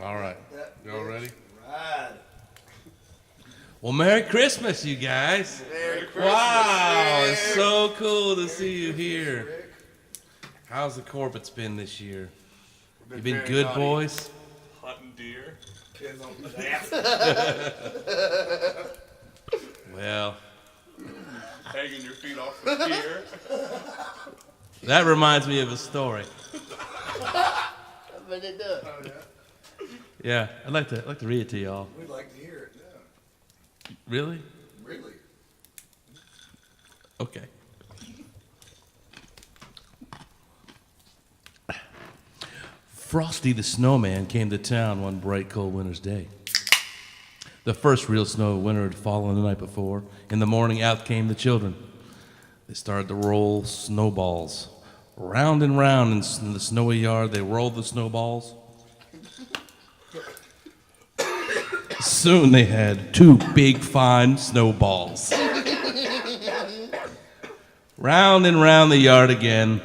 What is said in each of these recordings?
All right. Y'all ready? Right. Well, Merry Christmas, you guys. Merry Christmas. Wow, Rick. it's so cool to see you here. How's the Corbett's been this year? You been good, naughty. boys? Hunting deer. Depends on that. Well, Hanging your feet off the pier. that reminds me of a story. But it does. Oh, yeah. Yeah, I'd like to read it to y'all. We'd like to hear it. Yeah. Really? Really? Okay. Frosty the Snowman came to town one bright, cold winter's day. The first real snow of winter had fallen the night before. In the morning, out came the children. They started to roll snowballs. Round and round in the snowy yard, they rolled the snowballs. Soon they had two big, fine snowballs. Round and round the yard again.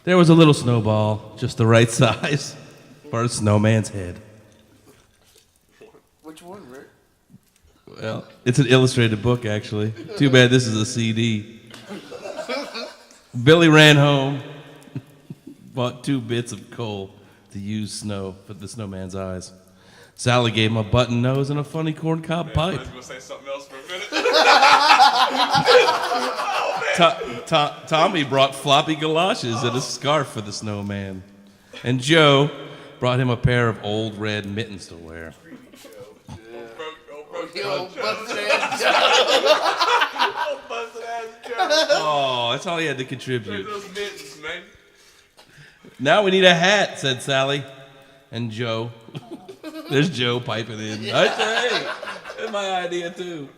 There was a little snowball, just the right size for a snowman's head. Which one, Rick? Well, it's an illustrated book, actually. Too bad this is a CD. Billy ran home, bought 2 bits of coal to use snow for the snowman's eyes. Sally gave him a button nose and a funny corncob pipe. I was going to say something else for a minute. Tommy brought floppy galoshes and a scarf for the snowman. And Joe brought him a pair of old red mittens to wear. Old busted ass Joe. Old busted ass Joe. Oh, that's all he had to contribute. Those mittens, man. Now we need a hat, said Sally. And Joe. There's Joe piping in. I say, hey, that's my idea too.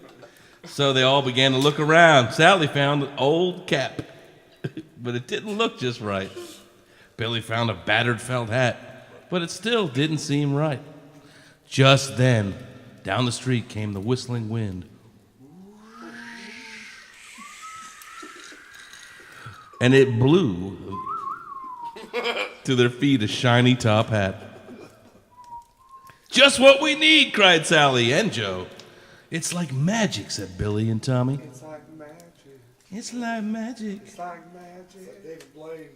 So they all began to look around. Sally found an old cap, but it didn't look just right. Billy found a battered felt hat, but it still didn't seem right. Just then, down the street came the whistling wind. And it blew to their feet a shiny top hat. Just what we need, cried Sally and Joe. It's like magic, said Billy and Tommy. It's like magic. It's like magic. It's like magic. David Blaine.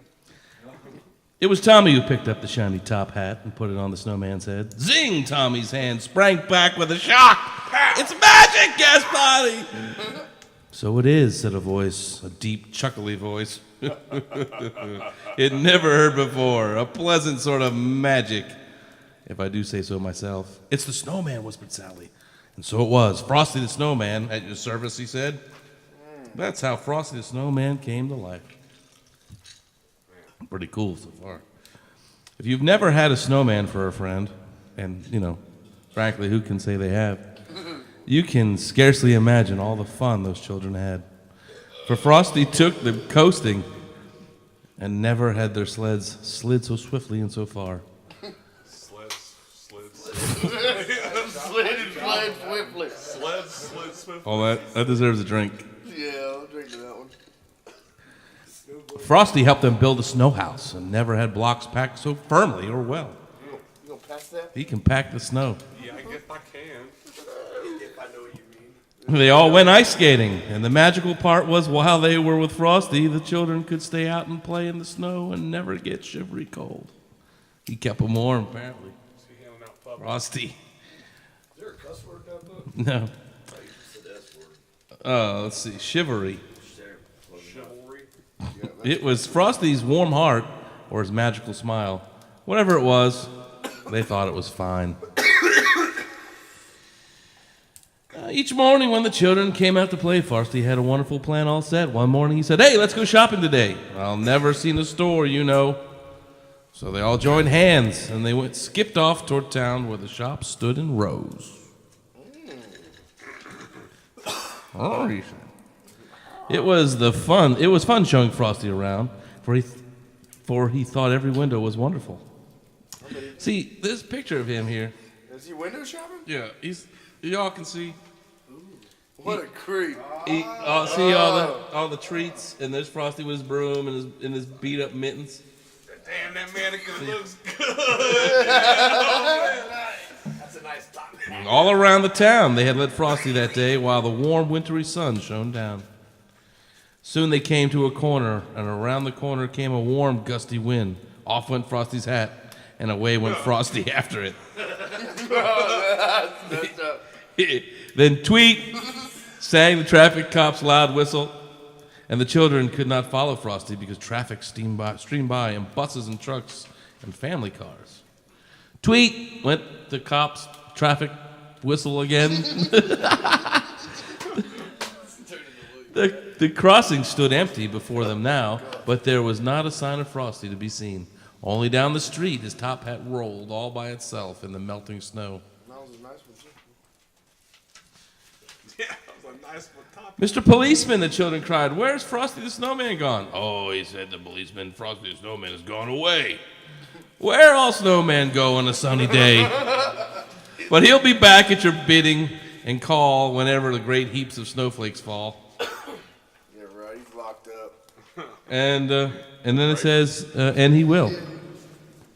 It was Tommy who picked up the shiny top hat and put it on the snowman's head. Zing! Tommy's hand sprang back with a shock. It's magic, gasped Bonnie. So it is, said a voice, a deep, chuckly voice. It never heard before. A pleasant sort of magic, if I do say so myself. It's the snowman, whispered Sally. And so it was. Frosty the Snowman at your service, he said. That's how Frosty the Snowman came to life. Pretty cool so far. If you've never had a snowman for a friend, and, frankly, who can say they have, you can scarcely imagine all the fun those children had. For Frosty took them coasting, and never had their sleds slid so swiftly and so far. Slid swiftly. Oh, that deserves a drink. Yeah, I'll drink to that one. Frosty helped them build a snow house and never had blocks packed so firmly or well. You gonna pass that? He can pack the snow. Yeah, I guess I can. If I know what you mean. They all went ice skating, and the magical part was while they were with Frosty, the children could stay out and play in the snow and never get shivery cold. He kept them warm, apparently. Is he handing out puppies? Frosty. Is there a cuss word in that book? No. Let's see. Shivery. Chivalry. It was Frosty's warm heart or his magical smile. Whatever it was, they thought it was fine. Each morning when the children came out to play, Frosty had a wonderful plan all set. One morning he said, hey, let's go shopping today. I'll never see the store, So they all joined hands, and they skipped off toward town where the shops stood in rows. Oh, it was fun showing Frosty around, for he thought every window was wonderful. See, this picture of him here. Is he window shopping? Yeah, y'all can see. What a creep. See all the treats, and there's Frosty with his broom and his beat up mittens. Damn, that mannequin looks good. That's a nice top hat. All around the town, they had lit Frosty that day while the warm wintry sun shone down. Soon they came to a corner, and around the corner came a warm, gusty wind. Off went Frosty's hat, and away went Frosty after it. Messed up. Then Tweet sang the traffic cop's loud whistle, and the children could not follow Frosty because traffic streamed by in buses and trucks and family cars. Tweet went the cop's traffic whistle again. The crossing stood empty before them now, but there was not a sign of Frosty to be seen. Only down the street his top hat rolled all by itself in the melting snow. That was a nice one, too. Yeah, that was a nice one. Top. Mr. Policeman, the children cried, where's Frosty the Snowman gone? Oh, he said the policeman, Frosty the Snowman has gone away. Where all snowmen go on a sunny day? But he'll be back at your bidding and call whenever the great heaps of snowflakes fall. Yeah, right. He's locked up. And then it says, and he will.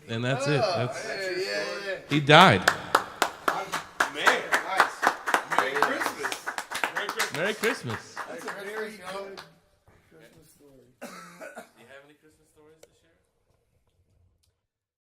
And that's it. That's, Yeah. he died. Man, Nice. Merry Christmas. Merry Christmas. Merry Christmas. That's a very good